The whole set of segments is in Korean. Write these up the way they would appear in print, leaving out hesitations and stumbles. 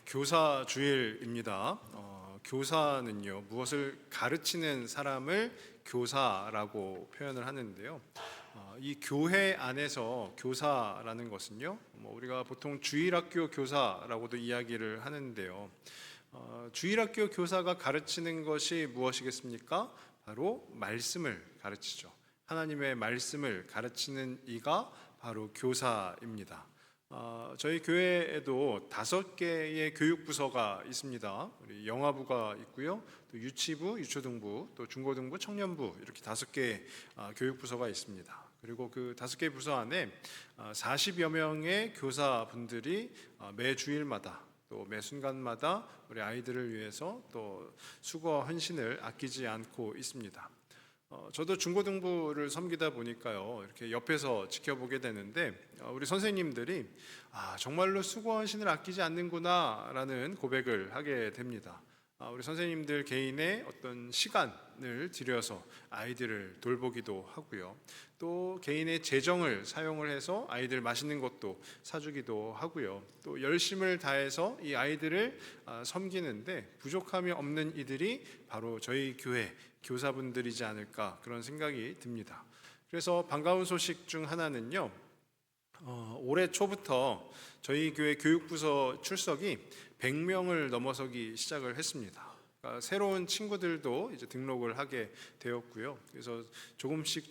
교사 주일입니다. 교사는요, 무엇을 가르치는 사람을 교사라고 표현을 하는데요. 이 교회 안에서 교사라는 것은요, 우리가 보통 주일학교 교사라고도 이야기를 하는데요. 주일학교 교사가 가르치는 것이 무엇이겠습니까? 바로 말씀을 가르치죠. 하나님의 말씀을 가르치는 이가 바로 교사입니다. 저희 교회에도 5개의 교육부서가 있습니다. 우리 영아부가 있고요, 또 유치부, 유초등부, 또 중고등부, 청년부 이렇게 5개의 교육부서가 있습니다. 그리고 그 5개 부서 안에 40여 명의 교사분들이 매 주일마다 또 매 순간마다 우리 아이들을 위해서 또 수고와 헌신을 아끼지 않고 있습니다. 저도 중고등부를 섬기다 보니까요, 이렇게 옆에서 지켜보게 되는데 우리 선생님들이 정말로 수고와 헌신을 아끼지 않는구나 라는 고백을 하게 됩니다. 우리 선생님들 개인의 어떤 시간을 들여서 아이들을 돌보기도 하고요, 또 개인의 재정을 사용을 해서 아이들 맛있는 것도 사주기도 하고요, 또 열심을 다해서 이 아이들을 섬기는데 부족함이 없는 이들이 바로 저희 교회 교사분들이지 않을까, 그런 생각이 듭니다. 그래서 반가운 소식 중 하나는요, 올해 초부터 저희 교회 교육부서 출석이 100명을 넘어서기 시작을 했습니다. 그러니까 새로운 친구들도 이제 등록을 하게 되었고요. 그래서 조금씩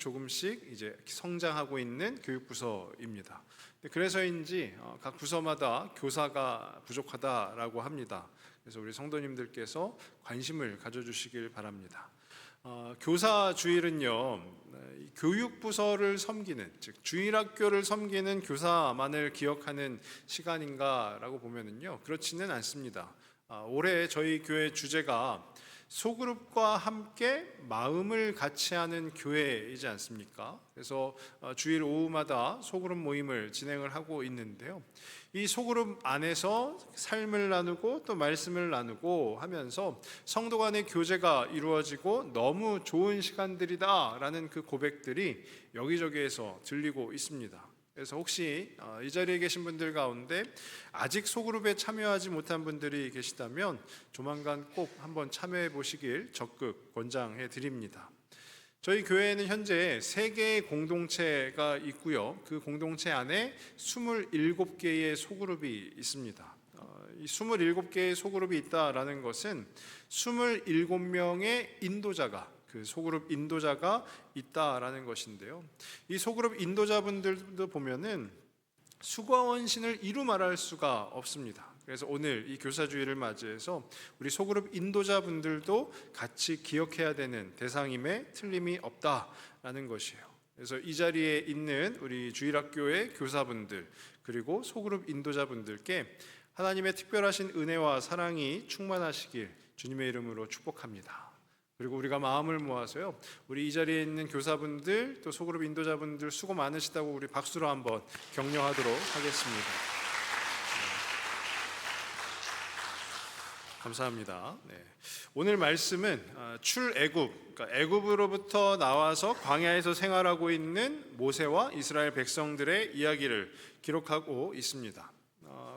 이제 성장하고 있는 교육부서입니다. 그래서인지 각 부서마다 교사가 부족하다라고 합니다. 그래서 우리 성도님들께서 관심을 가져주시길 바랍니다. 교사 주일은요, 교육부서를 섬기는, 즉 주일학교를 섬기는 교사만을 기억하는 시간인가라고 보면은요, 그렇지는 않습니다. 올해 저희 교회 주제가 소그룹과 함께 마음을 같이 하는 교회이지 않습니까? 그래서 주일 오후마다 소그룹 모임을 진행을 하고 있는데요, 이 소그룹 안에서 삶을 나누고 또 말씀을 나누고 하면서 성도 간의 교제가 이루어지고 너무 좋은 시간들이다 라는 그 고백들이 여기저기에서 들리고 있습니다. 그래서 혹시 이 자리에 계신 분들 가운데 아직 소그룹에 참여하지 못한 분들이 계시다면 조만간 꼭 한번 참여해 보시길 적극 권장해 드립니다. 저희 교회에는 현재 3개의 공동체가 있고요, 그 공동체 안에 27개의 소그룹이 있습니다. 이 27개의 소그룹이 있다라는 것은 27명의 인도자가, 그 소그룹 인도자가 있다라는 것인데요, 이 소그룹 인도자분들도 보면은 수고와 헌신을 이루 말할 수가 없습니다. 그래서 오늘 이 교사주일을 맞이해서 우리 소그룹 인도자분들도 같이 기억해야 되는 대상임에 틀림이 없다라는 것이에요. 그래서 이 자리에 있는 우리 주일학교의 교사분들 그리고 소그룹 인도자분들께 하나님의 특별하신 은혜와 사랑이 충만하시길 주님의 이름으로 축복합니다. 그리고 우리가 마음을 모아서요, 우리 이 자리에 있는 교사분들 또 소그룹 인도자분들 수고 많으시다고 우리 박수로 한번 격려하도록 하겠습니다. 감사합니다. 오늘 말씀은 출애굽, 그러니까 애굽으로부터 나와서 광야에서 생활하고 있는 모세와 이스라엘 백성들의 이야기를 기록하고 있습니다.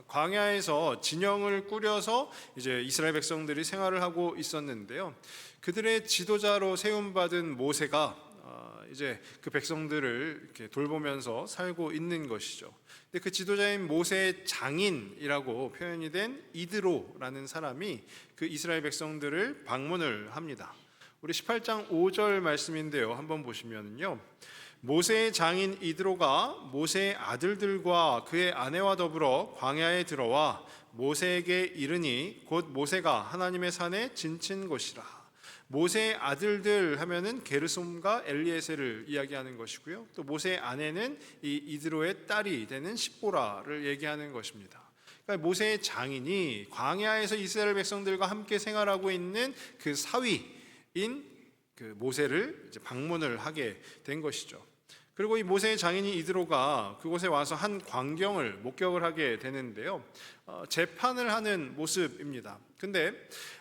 광야에서 진영을 꾸려서 이제 이스라엘 백성들이 생활을 하고 있었는데요, 그들의 지도자로 세움받은 모세가 이제 그 백성들을 이렇게 돌보면서 살고 있는 것이죠. 근데 그 지도자인 모세의 장인이라고 표현이 된 이드로라는 사람이 그 이스라엘 백성들을 방문을 합니다. 우리 18장 5절 말씀인데요, 한번 보시면요, 모세의 장인 이드로가 모세의 아들들과 그의 아내와 더불어 광야에 들어와 모세에게 이르니 곧 모세가 하나님의 산에 진친 곳이라. 모세의 아들들 하면은 게르솜과 엘리에셀을 이야기하는 것이고요, 또 모세의 아내는 이 이드로의 딸이 되는 십보라를 얘기하는 것입니다. 그러니까 모세의 장인이 광야에서 이스라엘 백성들과 함께 생활하고 있는 그 사위인 그 모세를 이제 방문을 하게 된 것이죠. 그리고 이 모세의 장인이 이드로가 그곳에 와서 한 광경을 목격을 하게 되는데요, 재판을 하는 모습입니다. 근데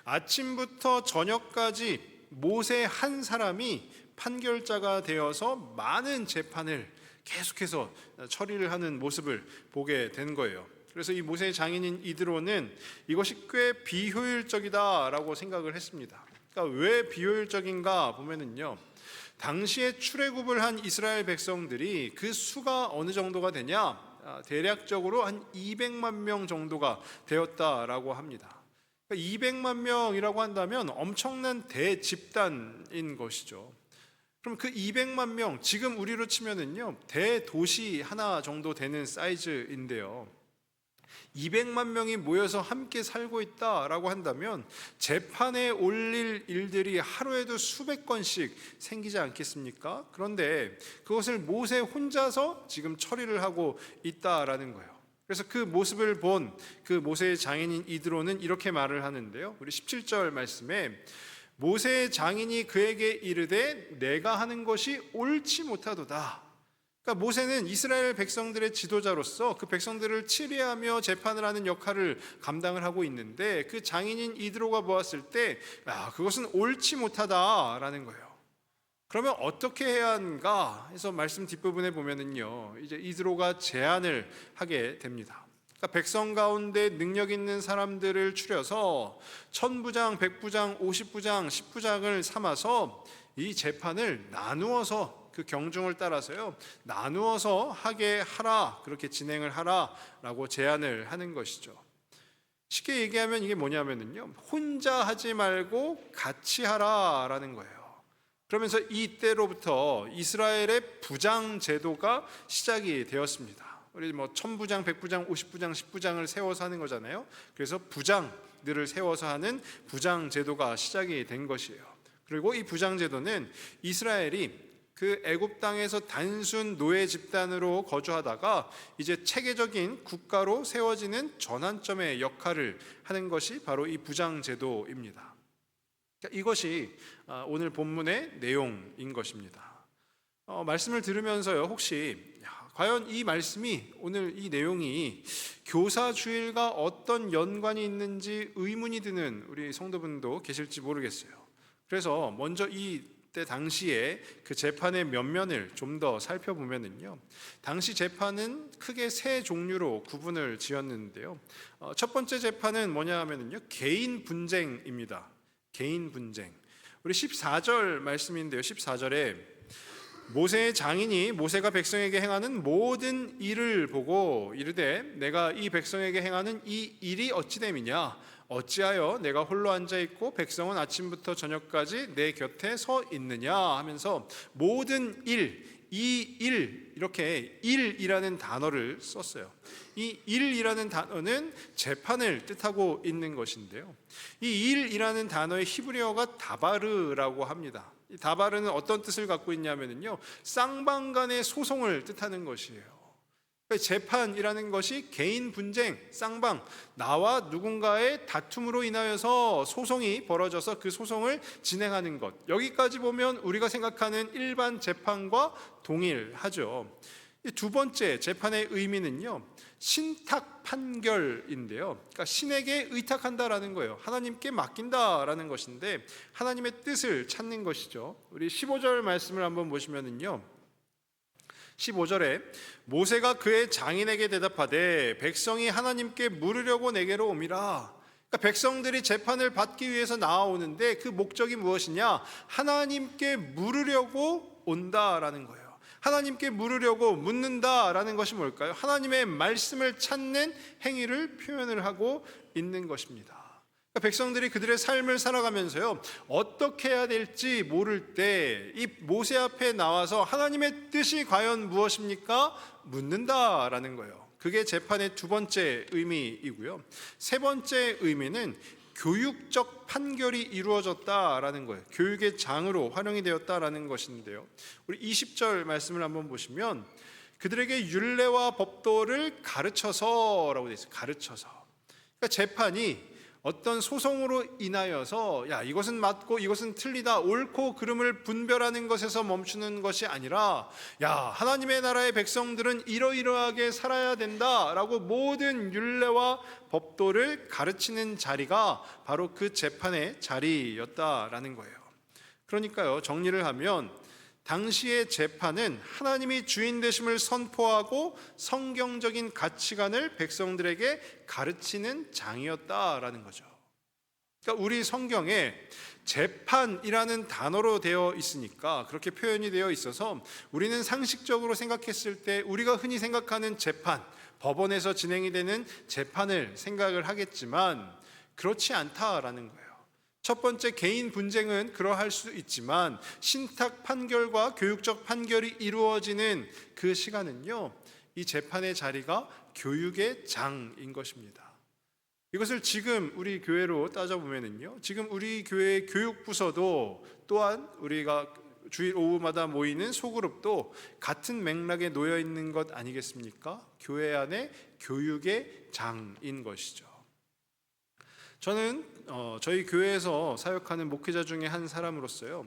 아침부터 저녁까지 모세 한 사람이 판결자가 되어서 많은 재판을 계속해서 처리를 하는 모습을 보게 된 거예요. 그래서 이 모세의 장인인 이드로는 이것이 꽤 비효율적이다라고 생각을 했습니다. 그러니까 왜 비효율적인가 보면은요, 당시에 출애굽을 한 이스라엘 백성들이 그 수가 어느 정도가 되냐, 대략적으로 한 200만 명 정도가 되었다라고 합니다. 200만 명이라고 한다면 엄청난 대집단인 것이죠. 그럼 그 200만 명, 지금 우리로 치면은요, 대도시 하나 정도 되는 사이즈인데요. 200만 명이 모여서 함께 살고 있다라고 한다면 재판에 올릴 일들이 하루에도 수백 건씩 생기지 않겠습니까? 그런데 그것을 모세 혼자서 지금 처리를 하고 있다라는 거예요. 그래서 그 모습을 본 그 모세의 장인인 이드로는 이렇게 말을 하는데요. 우리 17절 말씀에 모세의 장인이 그에게 이르되 내가 하는 것이 옳지 못하도다. 그러니까 모세는 이스라엘 백성들의 지도자로서 그 백성들을 치리하며 재판을 하는 역할을 감당을 하고 있는데 그 장인인 이드로가 보았을 때 그것은 옳지 못하다라는 거예요. 그러면 어떻게 해야 하는가 해서 말씀 뒷부분에 보면은요, 이제 이드로가 제안을 하게 됩니다. 그러니까 백성 가운데 능력 있는 사람들을 추려서 1000부장, 100부장, 50부장, 10부장을 삼아서 이 재판을 나누어서 그 경중을 따라서요, 나누어서 하게 하라, 그렇게 진행을 하라라고 제안을 하는 것이죠. 쉽게 얘기하면 이게 뭐냐면은요, 혼자 하지 말고 같이 하라라는 거예요. 그러면서 이때로부터 이스라엘의 부장 제도가 시작이 되었습니다. 우리 1000부장, 100부장, 50부장, 10부장을 세워서 하는 거잖아요. 그래서 부장들을 세워서 하는 부장 제도가 시작이 된 것이에요. 그리고 이 부장 제도는 이스라엘이 그 애굽 땅에서 단순 노예 집단으로 거주하다가 이제 체계적인 국가로 세워지는 전환점의 역할을 하는 것이 바로 이 부장 제도입니다. 이것이 오늘 본문의 내용인 것입니다. 말씀을 들으면서요, 혹시 과연 이 말씀이, 오늘 이 내용이 교사주일과 어떤 연관이 있는지 의문이 드는 우리 성도분도 계실지 모르겠어요. 그래서 먼저 이때 당시에 그 재판의 면면을 좀 더 살펴보면은요, 당시 재판은 크게 세 종류로 구분을 지었는데요. 첫 번째 재판은 뭐냐 하면은요, 개인 분쟁입니다. 개인 분쟁. 우리 14절 말씀인데요, 14절에 모세의 장인이 모세가 백성에게 행하는 모든 일을 보고 이르되 내가 이 백성에게 행하는 이 일이 어찌 됨이냐, 어찌하여 내가 홀로 앉아 있고 백성은 아침부터 저녁까지 내 곁에 서 있느냐 하면서 모든 일, 이 일, 이렇게 일이라는 단어를 썼어요. 이 일이라는 단어는 재판을 뜻하고 있는 것인데요, 이 일이라는 단어의 히브리어가 다바르라고 합니다. 이 다바르는 어떤 뜻을 갖고 있냐면요, 쌍방 간의 소송을 뜻하는 것이에요. 그러니까 재판이라는 것이 개인 분쟁, 쌍방, 나와 누군가의 다툼으로 인하여서 소송이 벌어져서 그 소송을 진행하는 것, 여기까지 보면 우리가 생각하는 일반 재판과 동일하죠. 두 번째 재판의 의미는요, 신탁 판결인데요, 그러니까 신에게 의탁한다라는 거예요. 하나님께 맡긴다라는 것인데 하나님의 뜻을 찾는 것이죠. 우리 15절 말씀을 한번 보시면은요, 15절에 모세가 그의 장인에게 대답하되 백성이 하나님께 물으려고 내게로 옴이라. 그러니까 백성들이 재판을 받기 위해서 나아오는데 그 목적이 무엇이냐, 하나님께 물으려고 온다라는 거예요. 하나님께 물으려고 묻는다라는 것이 뭘까요? 하나님의 말씀을 찾는 행위를 표현을 하고 있는 것입니다. 그러니까 백성들이 그들의 삶을 살아가면서요, 어떻게 해야 될지 모를 때 이 모세 앞에 나와서 하나님의 뜻이 과연 무엇입니까? 묻는다라는 거예요. 그게 재판의 두 번째 의미이고요. 세 번째 의미는 교육적 판결이 이루어졌다라는 거예요. 교육의 장으로 활용이 되었다라는 것인데요, 우리 20절 말씀을 한번 보시면 그들에게 율례와 법도를 가르쳐서라고 되어 있어요. 가르쳐서. 그러니까 재판이 어떤 소송으로 인하여서 야, 이것은 맞고 이것은 틀리다, 옳고 그름을 분별하는 것에서 멈추는 것이 아니라 야, 하나님의 나라의 백성들은 이러이러하게 살아야 된다라고 모든 율례와 법도를 가르치는 자리가 바로 그 재판의 자리였다라는 거예요. 그러니까요, 정리를 하면 당시의 재판은 하나님이 주인 되심을 선포하고 성경적인 가치관을 백성들에게 가르치는 장이었다라는 거죠. 그러니까 우리 성경에 재판이라는 단어로 되어 있으니까, 그렇게 표현이 되어 있어서 우리는 상식적으로 생각했을 때 우리가 흔히 생각하는 재판, 법원에서 진행이 되는 재판을 생각을 하겠지만 그렇지 않다라는 거예요. 첫 번째, 개인 분쟁은 그러할 수 있지만 신탁 판결과 교육적 판결이 이루어지는 그 시간은요, 이 재판의 자리가 교육의 장인 것입니다. 이것을 지금 우리 교회로 따져보면은요, 지금 우리 교회 교육부서도 또한 우리가 주일 오후마다 모이는 소그룹도 같은 맥락에 놓여 있는 것 아니겠습니까? 교회 안에 교육의 장인 것이죠. 저는 저희 교회에서 사역하는 목회자 중에 한 사람으로서요,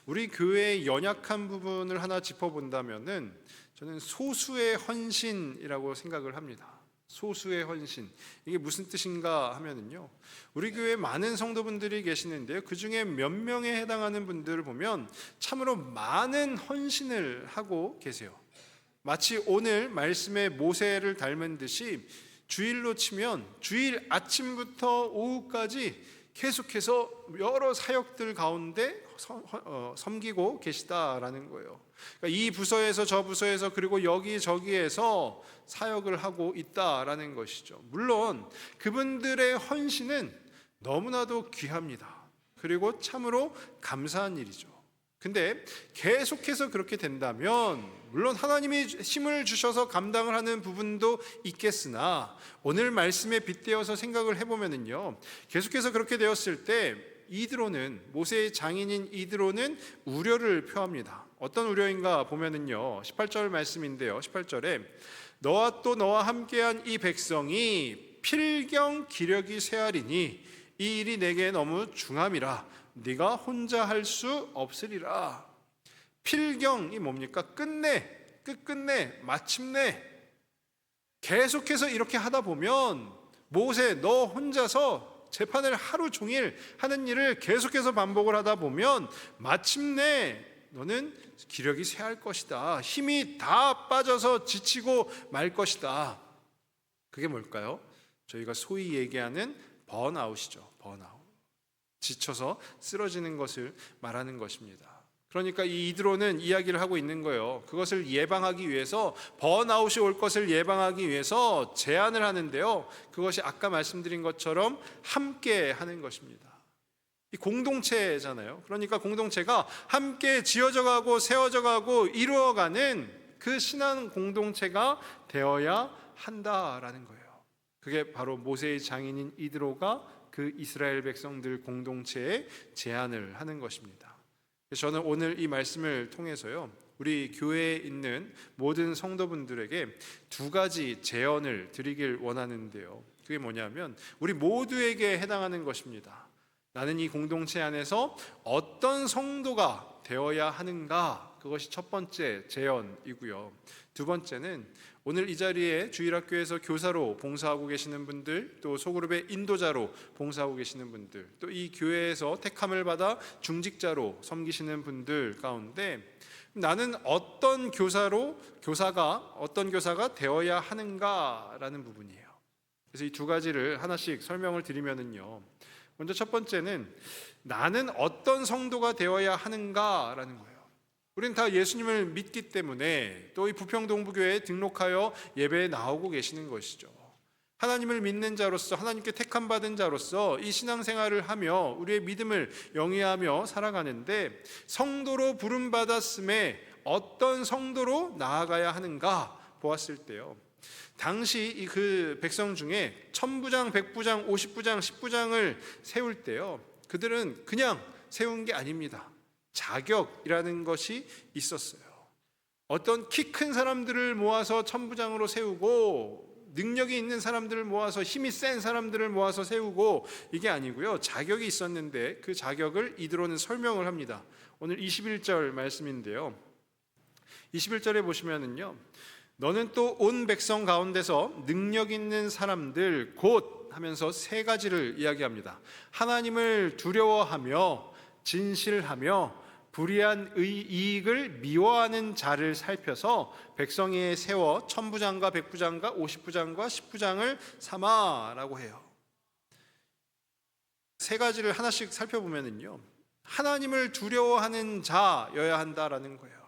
우리 교회의 연약한 부분을 하나 짚어본다면은 저는 소수의 헌신이라고 생각을 합니다. 소수의 헌신, 이게 무슨 뜻인가 하면은요, 우리 교회에 많은 성도분들이 계시는데요, 그 중에 몇 명에 해당하는 분들을 보면 참으로 많은 헌신을 하고 계세요. 마치 오늘 말씀의 모세를 닮은 듯이 주일로 치면 주일 아침부터 오후까지 계속해서 여러 사역들 가운데 섬기고 계시다라는 거예요. 그러니까 이 부서에서 저 부서에서 그리고 여기저기에서 사역을 하고 있다라는 것이죠. 물론 그분들의 헌신은 너무나도 귀합니다. 그리고 참으로 감사한 일이죠. 근데 계속해서 그렇게 된다면 물론 하나님이 힘을 주셔서 감당을 하는 부분도 있겠으나, 오늘 말씀에 빗대어서 생각을 해보면은요, 계속해서 그렇게 되었을 때 이드로는, 모세의 장인인 이드로는 우려를 표합니다. 어떤 우려인가 보면은요, 18절 말씀인데요, 18절에 너와 또 너와 함께한 이 백성이 필경 기력이 쇠하리니 이 일이 내게 너무 중함이라 네가 혼자 할 수 없으리라. 필경이 뭡니까? 끝끝내, 마침내. 계속해서 이렇게 하다 보면 모세, 너 혼자서 재판을 하루 종일 하는 일을 계속해서 반복을 하다 보면 마침내 너는 기력이 쇠할 것이다. 힘이 다 빠져서 지치고 말 것이다. 그게 뭘까요? 저희가 소위 얘기하는 번아웃이죠. 번아웃. 지쳐서 쓰러지는 것을 말하는 것입니다. 그러니까 이 이드로는 이야기를 하고 있는 거예요. 그것을 예방하기 위해서, 번아웃이 올 것을 예방하기 위해서 제안을 하는데요, 그것이 아까 말씀드린 것처럼 함께 하는 것입니다. 이 공동체잖아요. 그러니까 공동체가 함께 지어져 가고 세워져 가고 이루어가는 그 신앙 공동체가 되어야 한다라는 거예요. 그게 바로 모세의 장인인 이드로가 그 이스라엘 백성들 공동체에 제안을 하는 것입니다. 저는 오늘 이 말씀을 통해서요, 우리 교회에 있는 모든 성도분들에게 두 가지 제언을 드리길 원하는데요, 그게 뭐냐면 우리 모두에게 해당하는 것입니다. 나는 이 공동체 안에서 어떤 성도가 되어야 하는가, 그것이 첫 번째 제언이고요. 두 번째는 오늘 이 자리에 주일학교에서 교사로 봉사하고 계시는 분들, 또 소그룹의 인도자로 봉사하고 계시는 분들, 또 이 교회에서 택함을 받아 중직자로 섬기시는 분들 가운데 나는 어떤 교사가 되어야 하는가라는 부분이에요. 그래서 이 두 가지를 하나씩 설명을 드리면은요, 먼저 첫 번째는 나는 어떤 성도가 되어야 하는가라는 거예요. 우리는 다 예수님을 믿기 때문에 또 이 부평동부교회에 등록하여 예배에 나오고 계시는 것이죠. 하나님을 믿는 자로서, 하나님께 택함 받은 자로서 이 신앙생활을 하며 우리의 믿음을 영위하며 살아가는데, 성도로 부름받았음에 어떤 성도로 나아가야 하는가 보았을 때요, 당시 그 백성 중에 1000부장, 100부장, 50부장, 10부장을 세울 때요, 그들은 그냥 세운 게 아닙니다. 자격이라는 것이 있었어요. 어떤 키 큰 사람들을 모아서 1000부장으로 세우고 능력이 있는 사람들을 모아서, 힘이 센 사람들을 모아서 세우고, 이게 아니고요, 자격이 있었는데 그 자격을 이드로는 설명을 합니다. 오늘 21절 말씀인데요, 21절에 보시면은요, 너는 또 온 백성 가운데서 능력 있는 사람들 곧 하면서 세 가지를 이야기합니다. 하나님을 두려워하며 진실하며 불의한 이익을 미워하는 자를 살펴서 백성에 세워 천부장과 백부장과 50부장과 10부장을 삼아라고 해요. 세 가지를 하나씩 살펴보면요, 하나님을 두려워하는 자여야 한다라는 거예요.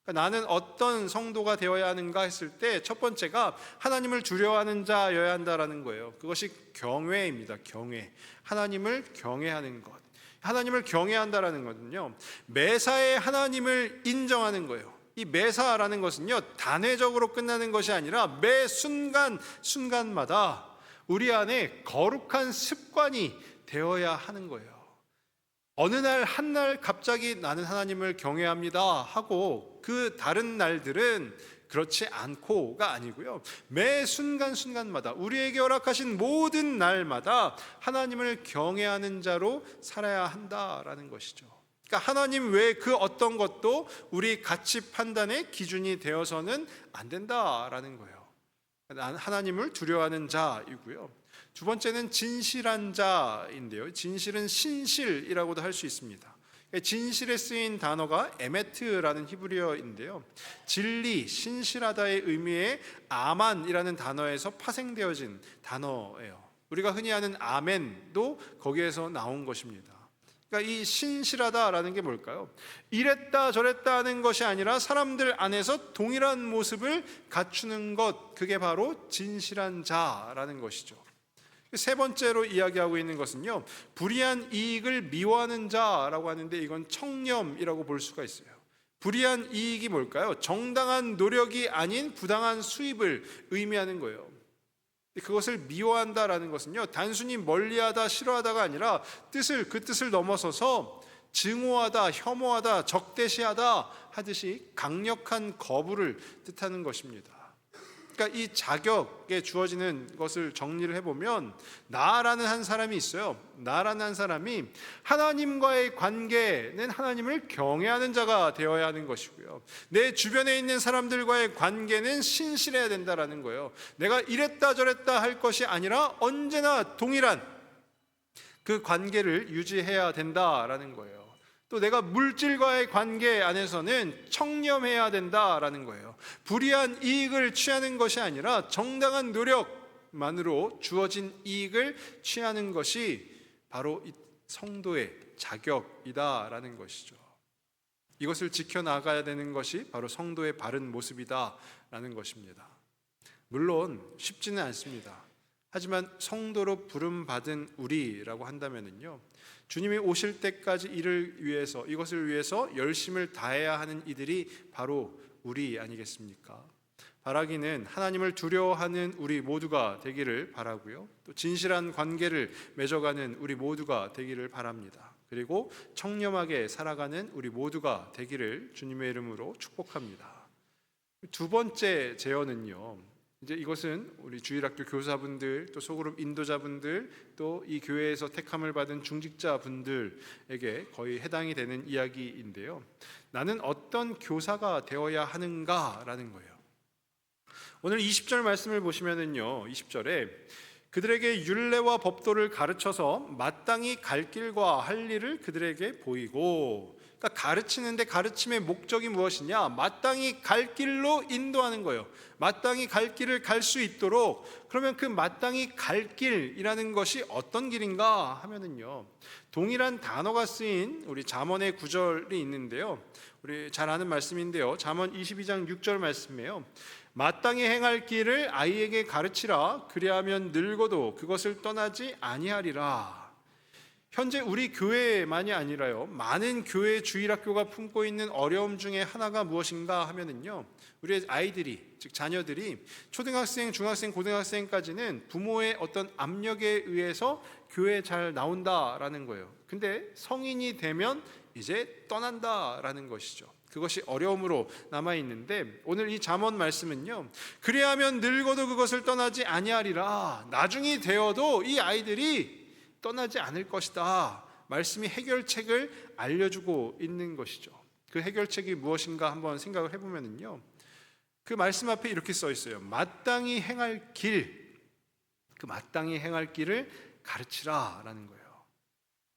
그러니까 나는 어떤 성도가 되어야 하는가 했을 때 첫 번째가 하나님을 두려워하는 자여야 한다라는 거예요. 그것이 경외입니다. 경외. 하나님을 경외하는 것. 하나님을 경외한다라는 것은요, 매사에 하나님을 인정하는 거예요. 이 매사라는 것은요, 단회적으로 끝나는 것이 아니라 매 순간 순간마다 우리 안에 거룩한 습관이 되어야 하는 거예요. 어느 날 한 날 갑자기 나는 하나님을 경외합니다 하고 그 다른 날들은 그렇지 않고가 아니고요, 매 순간순간마다 우리에게 허락하신 모든 날마다 하나님을 경외하는 자로 살아야 한다라는 것이죠. 그러니까 하나님 외에 그 어떤 것도 우리 가치 판단의 기준이 되어서는 안 된다라는 거예요. 하나님을 두려워하는 자이고요. 두 번째는 진실한 자인데요, 진실은 신실이라고도 할 수 있습니다. 진실에 쓰인 단어가 에메트라는 히브리어인데요, 진리, 신실하다의 의미의 아만이라는 단어에서 파생되어진 단어예요. 우리가 흔히 아는 아멘도 거기에서 나온 것입니다. 그러니까 이 신실하다라는 게 뭘까요? 이랬다 저랬다 하는 것이 아니라 사람들 안에서 동일한 모습을 갖추는 것, 그게 바로 진실한 자라는 것이죠. 세 번째로 이야기하고 있는 것은요, 불의한 이익을 미워하는 자라고 하는데 이건 청렴이라고 볼 수가 있어요. 불의한 이익이 뭘까요? 정당한 노력이 아닌 부당한 수입을 의미하는 거예요. 그것을 미워한다라는 것은요, 단순히 멀리하다 싫어하다가 아니라 그 뜻을 넘어서서 증오하다, 혐오하다, 적대시하다 하듯이 강력한 거부를 뜻하는 것입니다. 그러니까 이 자격에 주어지는 것을 정리를 해보면, 나라는 한 사람이 있어요. 나라는 한 사람이 하나님과의 관계는 하나님을 경외하는 자가 되어야 하는 것이고요, 내 주변에 있는 사람들과의 관계는 신실해야 된다라는 거예요. 내가 이랬다 저랬다 할 것이 아니라 언제나 동일한 그 관계를 유지해야 된다라는 거예요. 또 내가 물질과의 관계 안에서는 청렴해야 된다라는 거예요. 불의한 이익을 취하는 것이 아니라 정당한 노력만으로 주어진 이익을 취하는 것이 바로 이 성도의 자격이다라는 것이죠. 이것을 지켜나가야 되는 것이 바로 성도의 바른 모습이다라는 것입니다. 물론 쉽지는 않습니다. 하지만 성도로 부름받은 우리라고 한다면요, 주님이 오실 때까지 이것을 위해서 열심을 다해야 하는 이들이 바로 우리 아니겠습니까? 바라기는 하나님을 두려워하는 우리 모두가 되기를 바라고요, 또 진실한 관계를 맺어가는 우리 모두가 되기를 바랍니다. 그리고 청렴하게 살아가는 우리 모두가 되기를 주님의 이름으로 축복합니다. 두 번째 제언은요, 이제 이것은 우리 주일학교 교사분들, 또 소그룹 인도자분들, 또 이 교회에서 택함을 받은 중직자분들에게 거의 해당이 되는 이야기인데요, 나는 어떤 교사가 되어야 하는가라는 거예요. 오늘 20절 말씀을 보시면은요, 20절에 그들에게 율례와 법도를 가르쳐서 마땅히 갈 길과 할 일을 그들에게 보이고, 그러니까 가르치는데 가르침의 목적이 무엇이냐? 마땅히 갈 길로 인도하는 거예요. 마땅히 갈 길을 갈 수 있도록. 그러면 그 마땅히 갈 길이라는 것이 어떤 길인가 하면은요, 동일한 단어가 쓰인 우리 잠언의 구절이 있는데요, 우리 잘 아는 말씀인데요, 잠언 22장 6절 말씀이에요. 마땅히 행할 길을 아이에게 가르치라. 그리하면 늙어도 그것을 떠나지 아니하리라. 현재 우리 교회만이 아니라요, 많은 교회 주일학교가 품고 있는 어려움 중에 하나가 무엇인가 하면은요, 우리 아이들이, 즉 자녀들이 초등학생, 중학생, 고등학생까지는 부모의 어떤 압력에 의해서 교회에 잘 나온다라는 거예요. 근데 성인이 되면 이제 떠난다라는 것이죠. 그것이 어려움으로 남아있는데, 오늘 이 잠언 말씀은요, 그리하면 늙어도 그것을 떠나지 아니하리라. 나중이 되어도 이 아이들이 떠나지 않을 것이다. 말씀이 해결책을 알려주고 있는 것이죠. 그 해결책이 무엇인가 한번 생각을 해보면요, 그 말씀 앞에 이렇게 써 있어요. 마땅히 행할 길, 그 마땅히 행할 길을 가르치라 라는 거예요.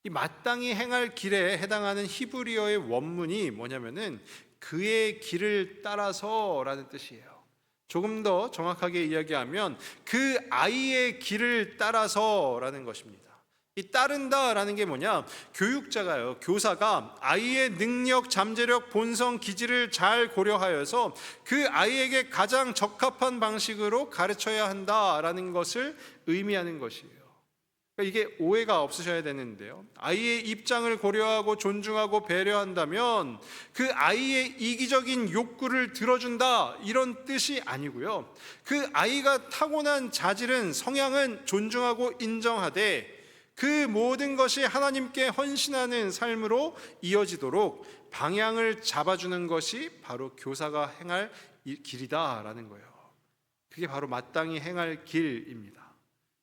이 마땅히 행할 길에 해당하는 히브리어의 원문이 뭐냐면은 그의 길을 따라서라는 뜻이에요. 조금 더 정확하게 이야기하면 그 아이의 길을 따라서라는 것입니다. 이 따른다라는 게 뭐냐? 교육자가요, 교사가 아이의 능력, 잠재력, 본성, 기질을 잘 고려하여서 그 아이에게 가장 적합한 방식으로 가르쳐야 한다라는 것을 의미하는 것이에요. 이게 오해가 없으셔야 되는데요, 아이의 입장을 고려하고 존중하고 배려한다면 그 아이의 이기적인 욕구를 들어준다 이런 뜻이 아니고요, 그 아이가 타고난 자질은, 성향은 존중하고 인정하되 그 모든 것이 하나님께 헌신하는 삶으로 이어지도록 방향을 잡아주는 것이 바로 교사가 행할 길이다라는 거예요. 그게 바로 마땅히 행할 길입니다.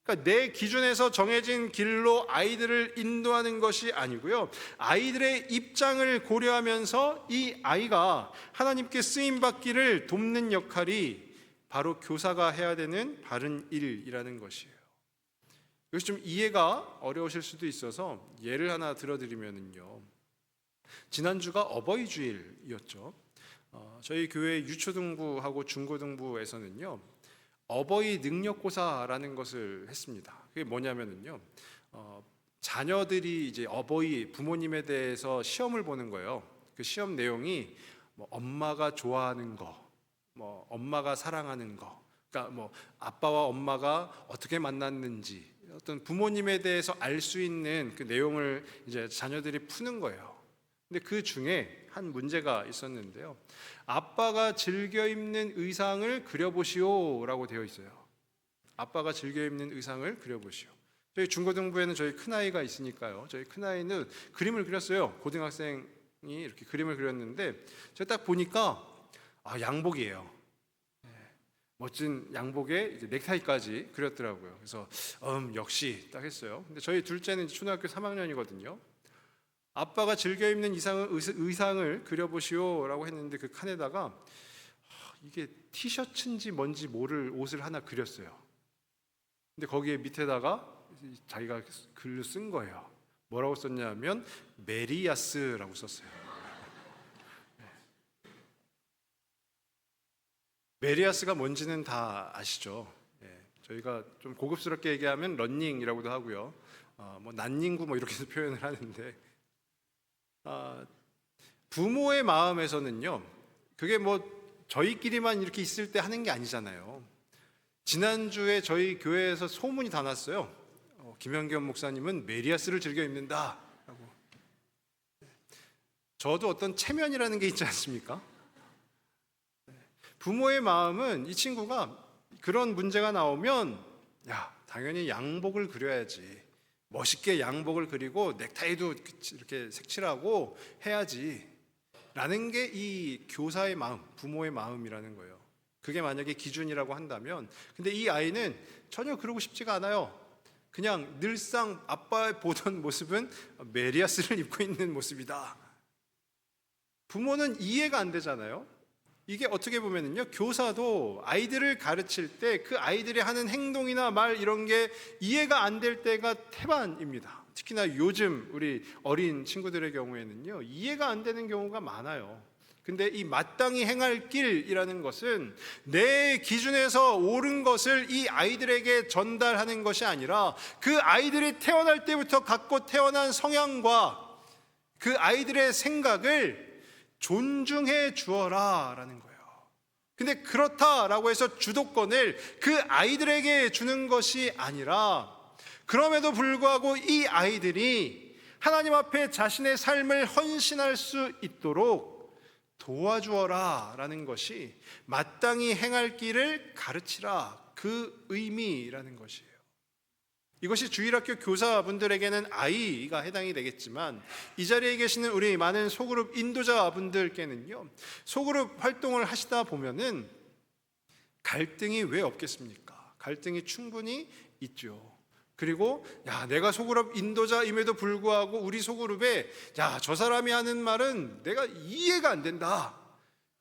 그러니까 내 기준에서 정해진 길로 아이들을 인도하는 것이 아니고요, 아이들의 입장을 고려하면서 이 아이가 하나님께 쓰임받기를 돕는 역할이 바로 교사가 해야 되는 바른 일이라는 것이에요. 이것이 좀 이해가 어려우실 수도 있어서 예를 하나 들어드리면요, 지난주가 어버이 주일이었죠. 저희 교회 유초등부하고 중고등부에서는요, 어버이 능력고사라는 것을 했습니다. 그게 뭐냐면요, 자녀들이 이제 어버이 부모님에 대해서 시험을 보는 거예요. 그 시험 내용이 뭐 엄마가 좋아하는 거, 뭐 엄마가 사랑하는 거, 그러니까 뭐 아빠와 엄마가 어떻게 만났는지, 어떤 부모님에 대해서 알 수 있는 그 내용을 이제 자녀들이 푸는 거예요. 근데 그 중에 한 문제가 있었는데요, 아빠가 즐겨 입는 의상을 그려보시오라고 되어 있어요. 아빠가 즐겨 입는 의상을 그려보시오. 저희 중고등부에는 저희 큰아이가 있으니까요, 저희 큰아이는 그림을 그렸어요. 고등학생이 이렇게 그림을 그렸는데 제가 딱 보니까 양복이에요. 멋진 양복에 이제 넥타이까지 그렸더라고요. 그래서 역시 딱 했어요. 근데 저희 둘째는 초등학교 3학년이거든요. 아빠가 즐겨 입는 의상을 그려보시오라고 했는데 그 칸에다가 이게 티셔츠인지 뭔지 모를 옷을 하나 그렸어요. 근데 거기에 밑에다가 자기가 글을 쓴 거예요. 뭐라고 썼냐면 메리야스라고 썼어요. 메리야스가 뭔지는 다 아시죠? 저희가 좀 고급스럽게 얘기하면 런닝이라고도 하고요, 뭐 난닝구 뭐 이렇게 표현을 하는데, 부모의 마음에서는요, 그게 뭐 저희끼리만 이렇게 있을 때 하는 게 아니잖아요. 지난주에 저희 교회에서 소문이 다 났어요. 김현겸 목사님은 메리야스를 즐겨 입는다 라고. 저도 어떤 체면이라는 게 있지 않습니까? 부모의 마음은 이 친구가 그런 문제가 나오면 당연히 양복을 그려야지, 멋있게 양복을 그리고 넥타이도 이렇게 색칠하고 해야지 라는 게 이 교사의 마음, 부모의 마음이라는 거예요. 그게 만약에 기준이라고 한다면, 근데 이 아이는 전혀 그러고 싶지가 않아요. 그냥 늘상 아빠 보던 모습은 메리야스를 입고 있는 모습이다. 부모는 이해가 안 되잖아요. 이게 어떻게 보면은요, 교사도 아이들을 가르칠 때 그 아이들이 하는 행동이나 말 이런 게 이해가 안 될 때가 태반입니다. 특히나 요즘 우리 어린 친구들의 경우에는요, 이해가 안 되는 경우가 많아요. 근데 이 마땅히 행할 길이라는 것은 내 기준에서 옳은 것을 이 아이들에게 전달하는 것이 아니라 그 아이들이 태어날 때부터 갖고 태어난 성향과 그 아이들의 생각을 존중해 주어라 라는 거예요. 근데 그렇다라고 해서 주도권을 그 아이들에게 주는 것이 아니라, 그럼에도 불구하고 이 아이들이 하나님 앞에 자신의 삶을 헌신할 수 있도록 도와주어라 라는 것이 마땅히 행할 길을 가르치라, 그 의미라는 것이에요. 이것이 주일학교 교사분들에게는 아이가 해당이 되겠지만, 이 자리에 계시는 우리 많은 소그룹 인도자분들께는요, 소그룹 활동을 하시다 보면은 갈등이 왜 없겠습니까? 갈등이 충분히 있죠. 그리고 내가 소그룹 인도자임에도 불구하고 우리 소그룹에 저 사람이 하는 말은 내가 이해가 안 된다.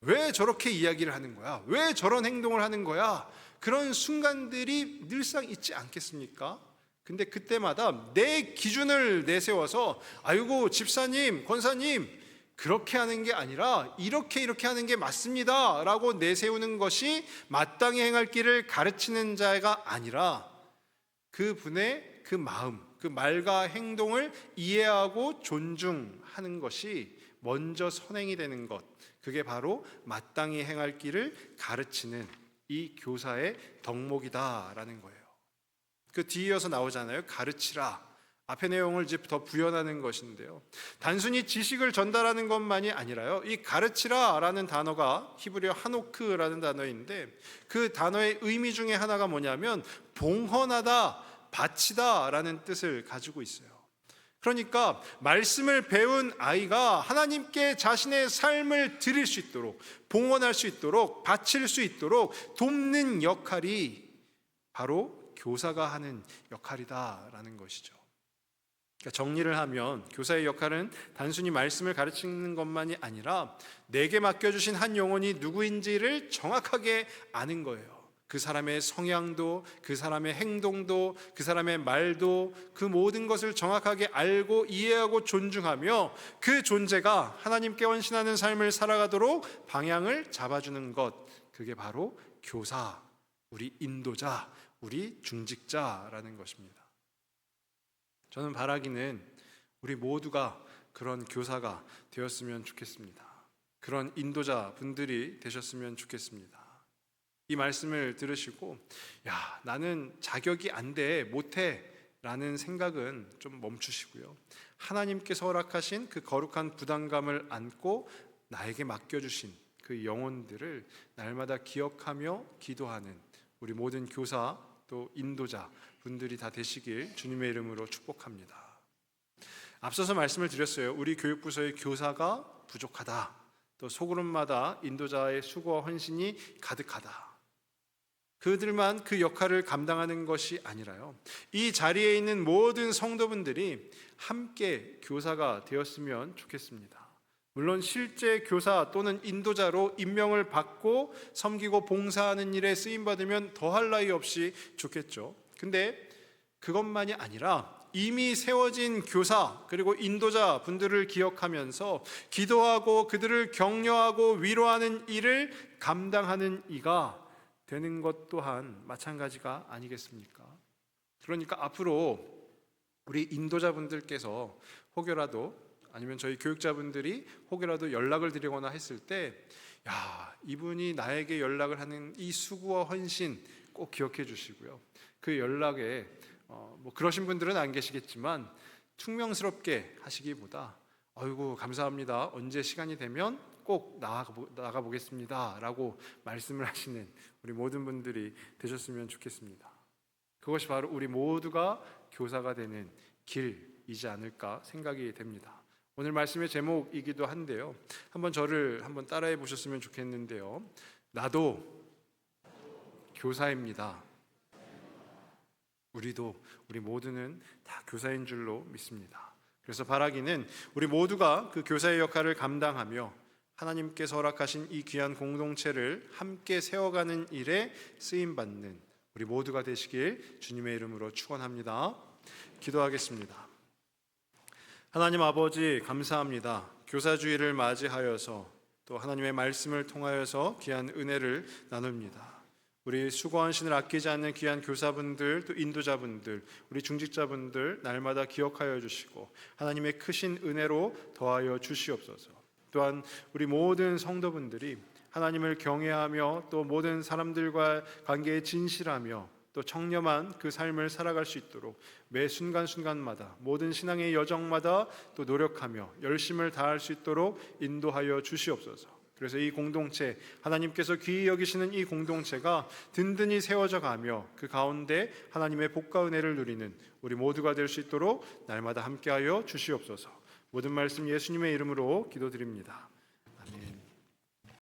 왜 저렇게 이야기를 하는 거야? 왜 저런 행동을 하는 거야? 그런 순간들이 늘상 있지 않겠습니까? 근데 그때마다 내 기준을 내세워서 아이고 집사님, 권사님 그렇게 하는 게 아니라 이렇게 하는 게 맞습니다 라고 내세우는 것이 마땅히 행할 길을 가르치는 자가 아니라 그분의 그 마음, 그 말과 행동을 이해하고 존중하는 것이 먼저 선행이 되는 것, 그게 바로 마땅히 행할 길을 가르치는 이 교사의 덕목이다라는 거예요. 그 뒤에 이어서 나오잖아요. 가르치라. 앞의 내용을 이제 더 부연하는 것인데요. 단순히 지식을 전달하는 것만이 아니라요. 이 가르치라라는 단어가 히브리어 하노크라는 단어인데 그 단어의 의미 중에 하나가 뭐냐면 봉헌하다, 바치다라는 뜻을 가지고 있어요. 그러니까 말씀을 배운 아이가 하나님께 자신의 삶을 드릴 수 있도록, 봉헌할 수 있도록, 바칠 수 있도록 돕는 역할이 바로 교사가 하는 역할이다라는 것이죠. 그러니까 정리를 하면 교사의 역할은 단순히 말씀을 가르치는 것만이 아니라 내게 맡겨주신 한 영혼이 누구인지를 정확하게 아는 거예요. 그 사람의 성향도, 그 사람의 행동도, 그 사람의 말도, 그 모든 것을 정확하게 알고 이해하고 존중하며 그 존재가 하나님께 헌신하는 삶을 살아가도록 방향을 잡아주는 것, 그게 바로 교사, 우리 인도자, 우리 중직자라는 것입니다. 저는 바라기는 우리 모두가 그런 교사가 되었으면 좋겠습니다. 그런 인도자 분들이 되셨으면 좋겠습니다. 이 말씀을 들으시고 야, 나는 자격이 안 돼, 못해 라는 생각은 좀 멈추시고요. 하나님께서 허락하신 그 거룩한 부담감을 안고 나에게 맡겨주신 그 영혼들을 날마다 기억하며 기도하는 우리 모든 교사 또 인도자 분들이 다 되시길 주님의 이름으로 축복합니다. 앞서서 말씀을 드렸어요. 우리 교육부서의 교사가 부족하다. 또 소그룹마다 인도자의 수고와 헌신이 가득하다. 그들만 그 역할을 감당하는 것이 아니라요. 이 자리에 있는 모든 성도분들이 함께 교사가 되었으면 좋겠습니다. 물론 실제 교사 또는 인도자로 임명을 받고 섬기고 봉사하는 일에 쓰임받으면 더할 나위 없이 좋겠죠. 근데 그것만이 아니라 이미 세워진 교사 그리고 인도자 분들을 기억하면서 기도하고 그들을 격려하고 위로하는 일을 감당하는 이가 되는 것 또한 마찬가지가 아니겠습니까? 그러니까 앞으로 우리 인도자분들께서 혹여라도 아니면 저희 교육자분들이 혹여라도 연락을 드리거나 했을 때 야, 이분이 나에게 연락을 하는 이 수고와 헌신 꼭 기억해 주시고요. 그 연락에 뭐 그러신 분들은 안 계시겠지만 퉁명스럽게 하시기보다 아이고 감사합니다. 언제 시간이 되면 꼭 나가 보겠습니다 라고 말씀을 하시는 우리 모든 분들이 되셨으면 좋겠습니다. 그것이 바로 우리 모두가 교사가 되는 길이지 않을까 생각이 됩니다. 오늘 말씀의 제목이기도 한데요. 한번 저를 한번 따라해 보셨으면 좋겠는데요. 나도 교사입니다. 우리 모두는 다 교사인 줄로 믿습니다. 그래서 바라기는 우리 모두가 그 교사의 역할을 감당하며 하나님께서 허락하신 이 귀한 공동체를 함께 세워가는 일에 쓰임받는 우리 모두가 되시길 주님의 이름으로 축원합니다. 기도하겠습니다. 하나님 아버지 감사합니다. 교사주의를 맞이하여서 또 하나님의 말씀을 통하여서 귀한 은혜를 나눕니다. 우리 수고한 신을 아끼지 않는 귀한 교사분들 또 인도자분들 우리 중직자분들 날마다 기억하여 주시고 하나님의 크신 은혜로 더하여 주시옵소서. 또한 우리 모든 성도분들이 하나님을 경외하며 또 모든 사람들과 관계에 진실하며 또 청렴한 그 삶을 살아갈 수 있도록 매 순간순간마다 모든 신앙의 여정마다 또 노력하며 열심을 다할 수 있도록 인도하여 주시옵소서. 그래서 이 공동체 하나님께서 귀히 여기시는 이 공동체가 든든히 세워져 가며 그 가운데 하나님의 복과 은혜를 누리는 우리 모두가 될 수 있도록 날마다 함께하여 주시옵소서. 모든 말씀 예수님의 이름으로 기도드립니다.